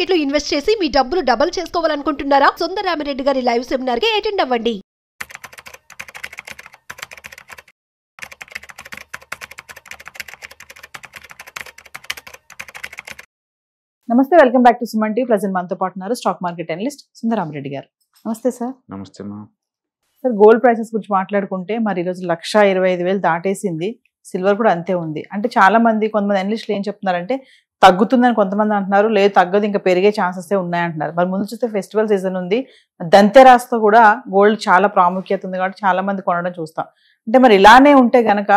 Market లో invest చేసి మీ డబ్బులు డబుల్ చేసుకోవాలనుకుంటున్నారా? సుందరరామిరెడ్డి గారి లైవ్ సెమినార్ కి అటెండ్ అవ్వండి. నమస్తే, welcome back to Suman TV. Present మనతో పాటు ఉన్నారు స్టాక్ మార్కెట్ అనలిస్ట్ సుందరరామిరెడ్డి గారు. నమస్తే సార్. నమస్తే మా సార్, గోల్డ్ ప్రైసెస్ గురించి మాట్లాడుకుంటే మరి ఈరోజు 1,25,000 దాటేసింది. సిల్వర్ కూడా అంతే ఉంది. అంటే చాలా మంది, కొంతమంది అనలిస్టులు ఏం చెప్తున్నారంటే తగ్గుతుందని కొంతమంది అంటున్నారు, లేదు తగ్గదు, ఇంకా పెరిగే ఛాన్సెస్ ఉన్నాయంటున్నారు. మరి ముందు చూస్తే ఫెస్టివల్ సీజన్ ఉంది, దంతెరాస్తో కూడా గోల్డ్ చాలా ప్రాముఖ్యత ఉంది కాబట్టి చాలా మంది కొనడం చూస్తాం. అంటే మరి ఇలానే ఉంటే గనక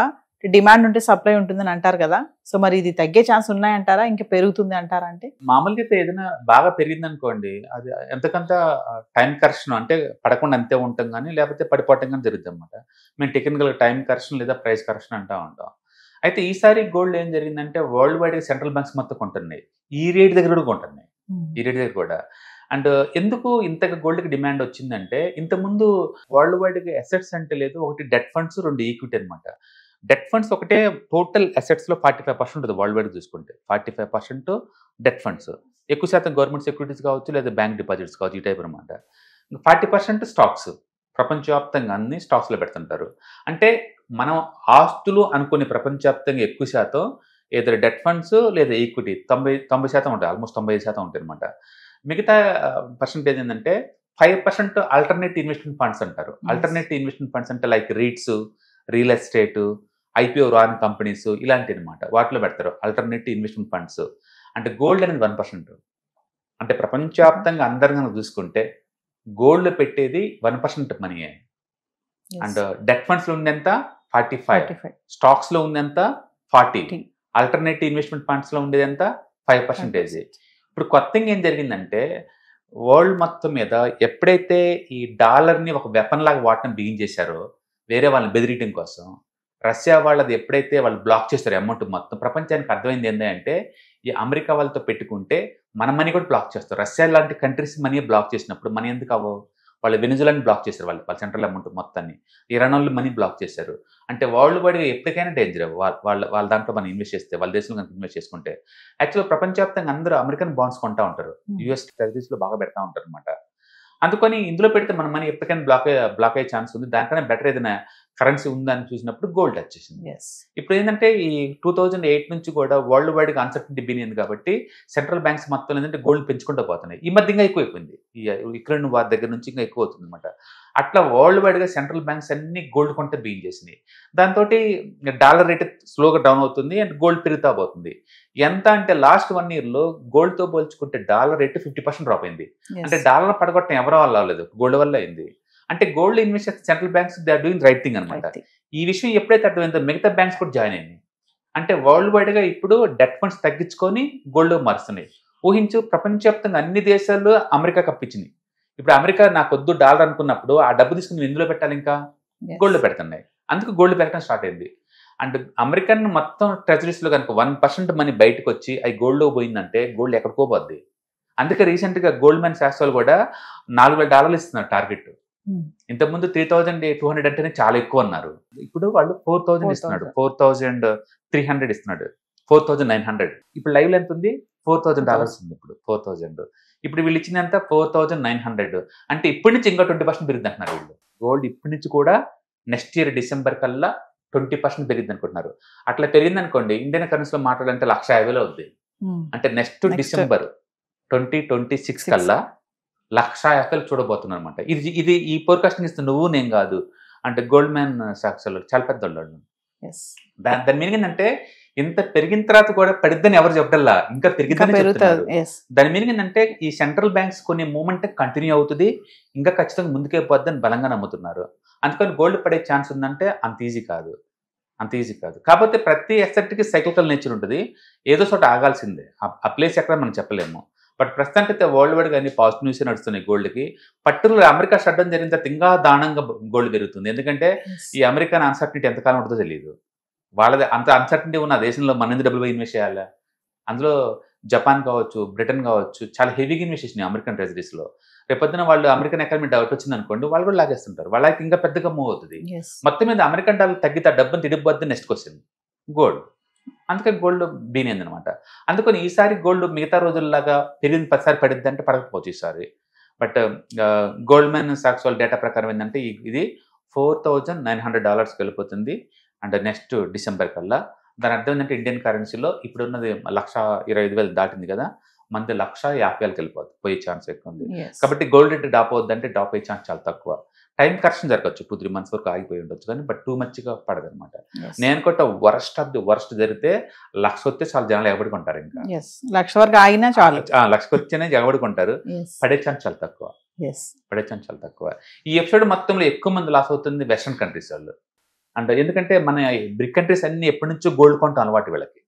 డిమాండ్ ఉంటే సప్లై ఉంటుందని అంటారు కదా, సో మరి ఇది తగ్గే ఛాన్స్ ఉన్నాయంటారా, ఇంకా పెరుగుతుంది అంటారా? అంటే మామూలుగా అయితే ఏదైనా బాగా పెరిగింది అనుకోండి, అది ఎంతకంత టైం కరెక్షన్ అంటే పడకుండా అంతే ఉంటాం కానీ, లేకపోతే పడిపోవటం కానీ జరుగుతుంది అనమాట. మేము టెక్నికల్ టైం కరెక్షన్ లేదా ప్రైస్ కరెక్షన్ అంటూ ఉంటాం. అయితే ఈసారి గోల్డ్ ఏం జరిగిందంటే వరల్డ్ వైడ్గా సెంట్రల్ బ్యాంక్స్ మొత్తం కొంటున్నాయి, ఈ రేట్ దగ్గర కూడా కొంటున్నాయి, ఈ రేట్ దగ్గర కూడా. అండ్ ఎందుకు ఇంతగా గోల్డ్కి డిమాండ్ వచ్చిందంటే, ఇంతకుముందు వరల్డ్ వైడ్గా అసెట్స్ అంటే లేదు, ఒకటి డెట్ ఫండ్స్, 2 ఈక్విటీ అనమాట. డెట్ ఫండ్స్ ఒకటే టోటల్ అసెట్స్లో 45% ఉంటుంది వరల్డ్ వైడ్ చూసుకుంటే. 45% డెట్ ఫండ్స్, ఎక్కువ శాతం గవర్నమెంట్ సెక్యూరిటీస్ కావచ్చు లేదా బ్యాంక్ డిపాజిట్స్ కావచ్చు, ఈ టైప్ అనమాట. 40% స్టాక్స్, ప్రపంచవ్యాప్తంగా అన్ని స్టాక్స్లో పెడుతుంటారు. అంటే మనం ఆస్తులు అనుకునే ప్రపంచవ్యాప్తంగా ఎక్కువ శాతం ఏదో డెట్ ఫండ్స్ లేదా ఈక్విటీ 90% ఉంటాయి, ఆల్మోస్ట్ 95% ఉంటాయి అనమాట. మిగతా పర్సంటేజ్ ఏంటంటే 5% ఆల్టర్నేటివ్ ఇన్వెస్ట్మెంట్ ఫండ్స్ అంటారు. ఆల్టర్నేటివ్ ఇన్వెస్ట్మెంట్ ఫండ్స్ అంటే like REITs, real estate, IPO రాని కంపెనీస్, ఇలాంటివి అనమాట. వాటిలో పెడతారు ఆల్టర్నేటివ్ ఇన్వెస్ట్మెంట్ ఫండ్స్. అంటే గోల్డ్ అనేది 1%. అంటే ప్రపంచవ్యాప్తంగా అందరు కనుక చూసుకుంటే గోల్డ్ పెట్టేది 1% మనీయే. అండ్ డెట్ ఫండ్స్లో ఉండేంత 45, స్టాక్స్లో ఉండేంత 40, ఆల్టర్నేటివ్ ఇన్వెస్ట్మెంట్ ఫండ్స్లో ఉండేది ఎంత 5%. ఇప్పుడు కొత్తగా ఏం జరిగిందంటే వరల్డ్ మొత్తం మీద ఎప్పుడైతే ఈ డాలర్ని ఒక వెపన్ లాగా వాడటం బిగిన్ చేశారో, వేరే వాళ్ళని బెదిరియటం కోసం, రష్యా వాళ్ళది ఎప్పుడైతే వాళ్ళు బ్లాక్ చేస్తారు అమౌంట్ మొత్తం, ప్రపంచానికి అర్థమైంది ఏంటంటే ఈ అమెరికా వాళ్ళతో పెట్టుకుంటే మన మనీ కూడా బ్లాక్ చేస్తారు. రష్యా లాంటి కంట్రీస్ మనీ బ్లాక్ చేసినప్పుడు మనీ ఎందుకు అవ్వవు? వాళ్ళు వెనిజులాని బ్లాక్ చేశారు, వాళ్ళ సెంట్రల్ అమౌంట్ మొత్తాన్ని. ఇరాన్ వాళ్ళు మనీ బ్లాక్ చేశారు. అంటే వరల్డ్ వైడ్గా ఎప్పటికైనా డేంజర్ వాళ్ళ దాంట్లో మనం ఇన్వెస్ట్ చేస్తే, వాళ్ళ దేశంలో కనుక ఇన్వెస్ట్ చేసుకుంటే. యాక్చువల్గా ప్రపంచవ్యాప్తంగా అందరూ అమెరికన్ బాండ్స్ కొంటా ఉంటారు, యూఎస్ ట్రెజరీస్లో బాగా పెడతా ఉంటారు అనమాట. అందుకని ఇందులో పెడితే మన మనీ ఎప్పటికైనా బ్లాక్ అయ్యే ఛాన్స్ ఉంది. దానికన్నా బెటర్ ఏదైనా కరెన్సీ ఉందని చూసినప్పుడు గోల్డ్ వచ్చేసింది. ఇప్పుడు ఏంటంటే ఈ 2008 నుంచి కూడా వరల్డ్ వైడ్గా అన్సర్టనిటీ బిగినింది కాబట్టి సెంట్రల్ బ్యాంక్స్ మొత్తం ఏంటంటే గోల్డ్ పెంచుకుంటూ పోతున్నాయి. ఈ మధ్య ఇంకా ఎక్కువైపోయింది, ఈ యుక్రెయిన్ వార్ దగ్గర నుంచి ఇంకా ఎక్కువ అవుతుంది అనమాట. అట్లా వరల్డ్ వైడ్గా సెంట్రల్ బ్యాంక్స్ అన్ని గోల్డ్ కొంటే బిగిన్ చేసినాయి. దాంతో డాలర్ రేట్ స్లోగా డౌన్ అవుతుంది అండ్ గోల్డ్ పెరుగుతా పోతుంది. ఎంత అంటే లాస్ట్ 1 yearలో గోల్డ్తో పోల్చుకుంటే డాలర్ రేట్ 50% డ్రాప్ అయింది. అంటే డాలర్ పడగొట్టడం ఎవరి వల్ల అవ్వలేదు, గోల్డ్ వల్ల అయింది. అంటే గోల్డ్ ఇన్వెస్ట్ చేస్తే central banks they are doing right thing అనమాట. ఈ విషయం ఎప్పుడైతే అర్థమైందో మిగతా బ్యాంక్స్ కూడా జాయిన్ అయింది. అంటే వరల్డ్ వైడ్గా ఇప్పుడు డెట్ ఫండ్స్ తగ్గించుకొని గోల్డ్ మారుస్తున్నాయి. ఊహించు, ప్రపంచవ్యాప్తంగా అన్ని దేశాల్లో అమెరికా కప్పించినాయి. ఇప్పుడు అమెరికా నాకు వద్దు డాలర్ అనుకున్నప్పుడు ఆ డబ్బు తీసుకుని ఎందులో పెట్టాలి, ఇంకా గోల్డ్ పెడుతున్నాయి. అందుకు గోల్డ్ పెరగడం స్టార్ట్ అయింది. అండ్ అమెరికన్ మొత్తం ట్రెజరీస్లో కనుక 1% మనీ బయటకు వచ్చి అది గోల్డ్లో పోయిందంటే గోల్డ్ ఎక్కడికో పోద్ది. అందుకే రీసెంట్గా గోల్డ్ మ్యాన్ శాక్స్ వాళ్ళు కూడా $4,000 ఇస్తున్నారు టార్గెట్. ఇంతకుముందు 3,200 అంటేనే చాలా ఎక్కువ అన్నారు. ఇప్పుడు వాళ్ళు 4,000 ఇస్తున్నాడు, 4,300 ఇస్తున్నాడు, 4,900. ఇప్పుడు లైవ్ ఎంత ఉంది, $4,000 ఉంది. ఇప్పుడు 4,000. ఇప్పుడు వీళ్ళు ఇచ్చినంత 4,900. అంటే ఇప్పటి నుంచి ఇంకా 20% పెరిగింది అంటున్నారు వీళ్ళు. గోల్డ్ ఇప్పటి నుంచి కూడా నెక్స్ట్ ఇయర్ డిసెంబర్ కల్లా 20% పెరిగింది అనుకుంటున్నారు. అట్లా పెరిగింది అనుకోండి, ఇండియన్ కరెన్సీలో మాట్లాడాలంటే 1,50,000 అవుద్ది. అంటే నెక్స్ట్ డిసెంబర్ 2026 కల్లా 1,50,000 చూడబోతున్నారు అనమాట. ఇది ఈ ఫోర్కాస్టింగ్ ఇస్తుంది నువ్వు నేను కాదు, అంటే గోల్డ్ మ్యాన్ సాక్స్ చాలా పెద్ద వాళ్ళు. దాని మీనింగ్ ఏంటంటే ఇంత పెరిగిన తర్వాత కూడా పడిద్దని ఎవరు చెప్పడల్లా, ఇంకా పెరిగిద్దని చెప్తున్నారు. దాని మీనింగ్ ఏంటంటే ఈ సెంట్రల్ బ్యాంక్స్ కొన్ని మూమెంట్ కంటిన్యూ అవుతుంది, ఇంకా ఖచ్చితంగా ముందుకే పోద్దని బలంగా నమ్ముతున్నారు. అందుకని గోల్డ్ పడే ఛాన్స్ ఉందంటే అంత ఈజీ కాదు. కాకపోతే ప్రతి అసెట్కి సైక్లికల్ నేచర్ ఉంటుంది, ఏదో చోట ఆగాల్సిందే. ఆ ప్లేస్ ఎక్కడ మనం చెప్పలేము. బట్ ప్రస్తుతానికి అయితే వరల్డ్ వైడ్గా అన్ని పాజిటివ్ న్యూస్ నడుస్తున్నాయి గోల్డ్కి. పర్టికులర్ అమెరికా షట్ డౌన్ జరిగిన తర్వాత ఇంకా దారుణంగా గోల్డ్ పెరుగుతుంది. ఎందుకంటే ఈ అమెరికన్ అన్సర్టనిటీ ఎంతకాలం ఉంటుందో తెలియదు. వాళ్ళది అంత అన్సర్టనిటీ ఉన్న దేశంలో మన ఎందుకు డబ్బులు ఇన్వెస్ట్ చేయాలా? అందులో జపాన్ కావచ్చు, బ్రిటన్ కావచ్చు, చాలా హెవీగా ఇన్వెస్ట్ చేసినాయి అమెరికన్ ట్రెజరీస్లో. రేపొద్దున వాళ్ళు అమెరికన్ ఎకానమీ డౌట్ వచ్చింది అనుకోండి, వాళ్ళు కూడా లాగేస్తుంటారు. వాళ్ళకి ఇంకా పెద్దగా మూవ్ అవుతుంది. మొత్తం మీద అమెరికన్ డాలర్ తగ్గితే డబ్బుని తిరిగిపోద్ది. Next question gold. అందుకని గోల్డ్ బీనింది అనమాట. అందుకని ఈసారి గోల్డ్ మిగతా రోజుల్లాగా పెరిగింది ప్రతిసారి పడిద్ది అంటే పడకపోవచ్చు ఈసారి. బట్ గోల్డ్మెన్ సాక్స్ వాళ్ళ డేటా ప్రకారం ఏంటంటే ఇది $4,900 వెళ్ళిపోతుంది అండ్ నెక్స్ట్ డిసెంబర్ కల్లా. దాని అర్థం ఏంటంటే ఇండియన్ కరెన్సీలో ఇప్పుడున్నది 1,25,000 దాటింది కదా, మనది 1,50,000కి వెళ్ళిపోతుంది, పోయే ఛాన్స్ ఎక్కువ ఉంది. కాబట్టి గోల్డ్ రేట్ డ్రాప్ అవుద్దంటే డ్రాప్ అయ్యే ఛాన్స్ చాలా తక్కువ. టైం కరెక్షన్ జరగచ్చు, 2-3 months వరకు ఆగిపోయి ఉండొచ్చు, కానీ బట్ టూ మచ్గా పడదు అనమాట. నేను కొట్ట వరస్ట్ ఆఫ్ ది వరస్ట్ జరిగితే 1,00,000 వస్తే చాలా జనాలు ఎగబడుకుంటారు. ఇంకా 1,00,000 వరకు ఆగినా చాలు, 1,00,000 వచ్చేనే ఎగబడుకుంటారు. పడే ఛాన్స్ చాలా తక్కువ, ఈ ఎపిసోడ్ మొత్తంలో ఎక్కువ మంది లాస్ అవుతుంది వెస్టర్న్ కంట్రీస్ వాళ్ళు. అంటే ఎందుకంటే మన బ్రిక్ కంట్రీస్ అన్ని ఎప్పటి నుంచో గోల్డ్ కొనటం అలవాటు వీళ్ళకి.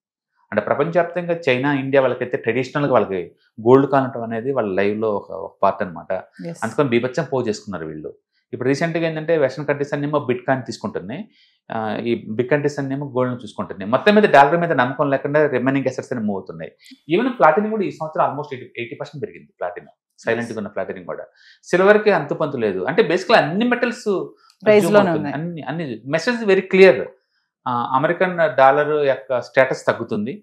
అంటే ప్రపంచవ్యాప్తంగా చైనా, ఇండియా వాళ్ళకైతే ట్రెడిషనల్గా వాళ్ళకి గోల్డ్ కొనటం అనేది వాళ్ళ లైవ్లో ఒక పార్ట్ అనమాట. అందుకని బీభత్సం పోజ్ చేసుకున్నారు వీళ్ళు. ఇప్పుడు రీసెంట్గా ఏంటంటే వెస్టర్న్ కంట్రీస్ అన్నేమో బిట్ కాయిన్ తీసుకుంటున్నాయి, ఈ బిగ్ కంట్రీస్ అన్నేమో గోల్డ్ని చూసుకుంటున్నాయి. మొత్తం మీద డాలర్ మీద నమ్మకం లేకుండా రిమైనింగ్ అసెట్స్ అని మూవ్ అవుతున్నాయి. ఈవెన్ ప్లాటినం కూడా ఈ సంవత్సరం ఆల్మోస్ట్ 80% పెరిగింది. ప్లాటినం సైలెంట్గా ఉన్న ప్లాటినం కూడా. సిల్వర్కి అంతుపంతు లేదు. అంటే బేసిక్గా అన్ని మెటల్స్ అన్ని message very clear. American dollar యొక్క స్టేటస్ తగ్గుతుంది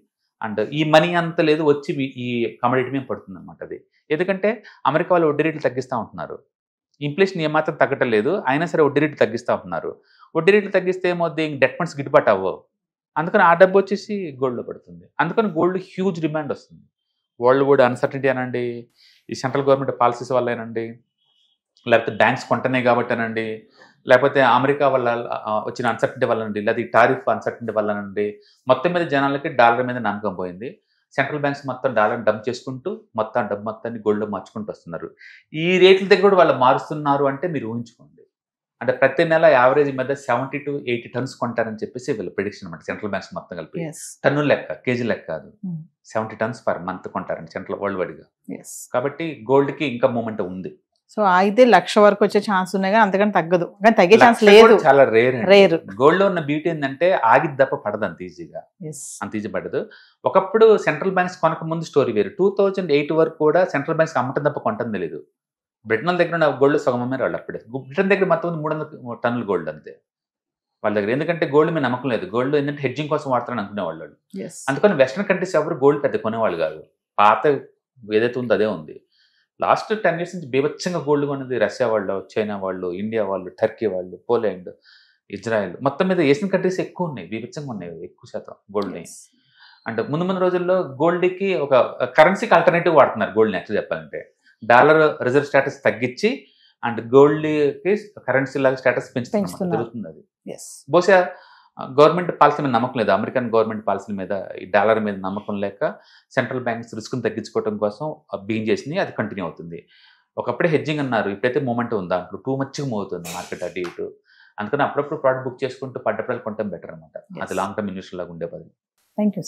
అండ్ ఈ మనీ అంత లేదు వచ్చి ఈ కమోడిటీ మీద పడుతుంది అనమాట. అది ఎందుకంటే అమెరికా వాళ్ళు వడ్డీ రేట్లు తగ్గిస్తూ ఉంటున్నారు, ఇన్ఫ్లేషన్ ఏమాత్రం తగ్గటం లేదు, అయినా సరే వడ్డీ రేట్లు తగ్గిస్తూ ఉంటున్నారు. వడ్డీ రేట్లు తగ్గిస్తే ఏమవుతుంది, డెట్ ఫండ్స్ గిట్టుబాటు అవ్వవు. అందుకని ఆ డబ్బు వచ్చేసి గోల్డ్లో పడుతుంది. అందుకని గోల్డ్ హ్యూజ్ డిమాండ్ వస్తుంది. వరల్డ్ కూడా అన్సర్టనిటీ అనండి, ఈ సెంట్రల్ గవర్నమెంట్ పాలసీస్ వల్లేనండి, లేకపోతే బ్యాంక్స్ కొంటున్నాయి కాబట్టేనండి, లేకపోతే అమెరికా వల్ల వచ్చిన అన్సర్టనిటీ వల్లనండి, లేదా ఈ టారిఫ్ అన్సర్టనిటీ వల్లనండి, మొత్తం మీద జనాలకి డాలర్ మీద నమ్మకం పోయింది. సెంట్రల్ బ్యాంక్స్ మొత్తం డాలర్ డంప్ చేసుకుంటూ మొత్తం డబ్బు మొత్తాన్ని గోల్డ్లో మార్చుకుంటూ వస్తున్నారు. ఈ రేట్ల దగ్గర కూడా వాళ్ళు మారుస్తున్నారు అంటే మీరు ఊహించుకోండి. అంటే ప్రతి నెల యావరేజ్ మీద 70 to 80 tons కొంటారని చెప్పేసి వీళ్ళ ప్రిడిక్షన్ అనమాట. సెంట్రల్ బ్యాంక్స్ మొత్తం కలిపి టన్నుల లెక్క, కేజీ లెక్క కాదు, 70 tons per month కొంటారని సెంట్రల్ వరల్డ్ వైడ్గా. కాబట్టి గోల్డ్కి ఇంకా మూమెంట్ ఉంది. సో అయితే 1,00,000 వరకు వచ్చే ఛాన్స్ ఉన్నాయి కానీ అంతకన్నా తగ్గదు, కానీ తగ్గే ఛాన్స్ లేదు, చాలా రేర్. గోల్డ్ లో ఉన్న బ్యూటీ ఏంటంటే ఆగిద్ది తప్ప పడదు అంత ఈజీగా, అంత ఈజీ పడదు. ఒకప్పుడు సెంట్రల్ బ్యాంక్స్ కొనక ముందు స్టోరీ వేరు. 2008 వరకు కూడా సెంట్రల్ బ్యాంక్స్ అమ్మటం తప్ప కొంటం తెలియదు. బ్రిటన్ దగ్గర ఉన్న గోల్డ్ సగం అమ్మారు వాళ్ళు అప్పుడే. బ్రిటన్ దగ్గర మొత్తం 300 టన్నుల గోల్డ్ అంతే వాళ్ళ దగ్గర. ఎందుకంటే గోల్డ్ మీద నమ్మకం లేదు, గోల్డ్ ఏంటంటే హెడ్జింగ్ కోసం వాడతారని అనుకునేవాళ్ళు. అందుకని వెస్టర్న్ కంట్రీస్ ఎవరు గోల్డ్ పెద్ద కొనేవాళ్ళు కాదు, పాత ఏదైతే ఉందో అదే ఉంది. లాస్ట్ 10 years నుంచి బీభత్సంగా గోల్డ్ కొన్నది రష్యా వాళ్ళు, చైనా వాళ్ళు, ఇండియా వాళ్ళు, టర్కీ వాళ్ళు, పోలాండ్, ఇజ్రాయెల్, మొత్తం మీద ఏషియన్ కంట్రీస్ ఎక్కువ ఉన్నాయి, బీభత్సంగా ఉన్నాయి ఎక్కువ శాతం గోల్డ్ని. అంటే ముందు రోజుల్లో గోల్డ్కి ఒక కరెన్సీకి ఆల్టర్నేటివ్ వాడుతున్నారు గోల్డ్ని. యాక్చువల్ చెప్పాలంటే డాలర్ రిజర్వ్ స్టేటస్ తగ్గించి అండ్ గోల్డ్కి కరెన్సీ లాగా స్టేటస్ పెంచుతున్నారు, జరుగుతుంది అది. బహుశా గవర్నమెంట్ పాలసీ మీద నమ్మకం లేదు, అమెరికన్ గవర్నమెంట్ పాలసీ మీద ఈ డాలర్ మీద నమ్మకం లేక సెంట్రల్ బ్యాంక్స్ రిస్క్ని తగ్గించుకోవడం కోసం బీన్ చేసింది, అది కంటిన్యూ అవుతుంది. ఒకప్పుడే హెడ్జింగ్ అన్నారు, ఇప్పుడైతే మూమెంట్ ఉంది, దాంట్లో టూ మచ్గా మూవ్ అవుతుంది మార్కెట్ అటు ఇటు. అందుకని అప్పుడప్పుడు ప్రోడక్ట్ బుక్ చేసుకుంటూ పడ్డప్పుడు కొనడం బెటర్ అనమాట. అది లాంగ్ టర్మ్ ఇన్వెస్టర్ లాగా ఉండే బదులు. Thank you.